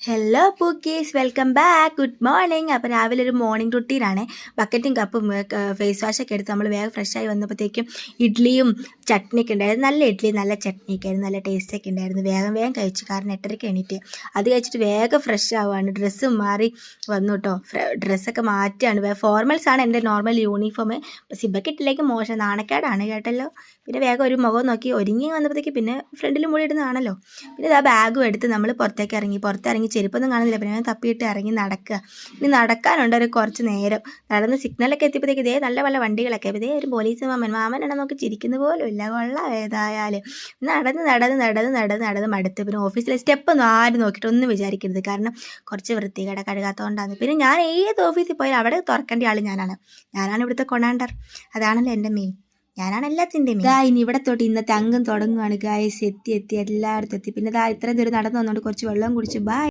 Hello pookies, welcome back. Good morning. അപ്പോൾ രാവിലെ ഒരു മോർണിംഗ് റുട്ടീനാണ്. ബക്കറ്റും കപ്പും ഫേസ് വാഷൊക്കെ എടുത്ത് നമ്മൾ വേഗം ഫ്രഷായി വന്നപ്പോഴത്തേക്കും ഇഡ്ഡലിയും ചട്നിയൊക്കെ ഉണ്ടായിരുന്നു. നല്ല ഇഡ്ഡലി നല്ല ചട്നിയൊക്കെ ആയിരുന്നു, നല്ല ടേസ്റ്റൊക്കെ ഉണ്ടായിരുന്നു. വേഗം കഴിച്ചു, കാരണം 8:30 എണീറ്റ്. അത് കഴിച്ചിട്ട് വേഗം ഫ്രഷ് ആവുകയാണ്. ഡ്രസ്സും മാറി വന്നു കേട്ടോ. ഡ്രസ്സൊക്കെ മാറ്റുകയാണ്. ഫോർമൽസാണ് എൻ്റെ നോർമൽ യൂണിഫോം. സിബൊക്കെ ഇട്ടിലേക്ക് മോശം, നാണക്കേടാണ് കേട്ടല്ലോ. പിന്നെ വേഗം ഒരു മുഖം നോക്കി ഒരുങ്ങി വന്നപ്പോഴത്തേക്ക് പിന്നെ ഫ്രണ്ടിൽ മുടി ഇടുന്നതാണല്ലോ. പിന്നെ ആ ബാഗും എടുത്ത് നമ്മൾ പുറത്തിറങ്ങി ചെരുപ്പൊന്നും കാണുന്നില്ല. പിന്നെ ഞാൻ തപ്പിയിട്ട് ഇറങ്ങി നടക്കുക. ഇനി നടക്കാനുണ്ട് ഒരു കുറച്ച് നേരം. നടന്ന് സിഗ്നലൊക്കെ എത്തിയപ്പോഴത്തേക്ക് ഇതേ നല്ല പല വണ്ടികളൊക്കെ. ഇതേ ഒരു പോലീസ് മാമനാണ് നോക്കി ചിരിക്കുന്ന പോലും ഇല്ല. കൊള്ളാം ഏതായാലും. നടന്ന് മടുത്ത്. പിന്നെ ഓഫീസിലെ സ്റ്റെപ്പൊന്നും ആരും നോക്കിയിട്ടൊന്നും വിചാരിക്കരുത്, കാരണം കുറച്ച് വൃത്തികേട് കഴുകാത്തതുകൊണ്ടാണ്. പിന്നെ ഞാൻ ഏത് ഓഫീസിൽ പോയാലും അവിടെ തുറക്കേണ്ട ആൾ ഞാനാണ് ഇവിടുത്തെ കൊണാണ്ടർ. അതാണല്ലോ എൻ്റെ മെയിൻ. ഞാനാണ് എല്ലാത്തിൻ്റെയും. ഇനി ഇവിടെ തൊട്ട് ഇന്നത്തെ അംഗം തുടങ്ങുകയാണ് ഗായ്സ്. എത്തി എല്ലായിടത്തും എത്തി. പിന്നെ ഇത്രയും ദൂരം നടന്നു വന്നുകൊണ്ട് കുറച്ച് വെള്ളം കുടിച്ച് ബൈ.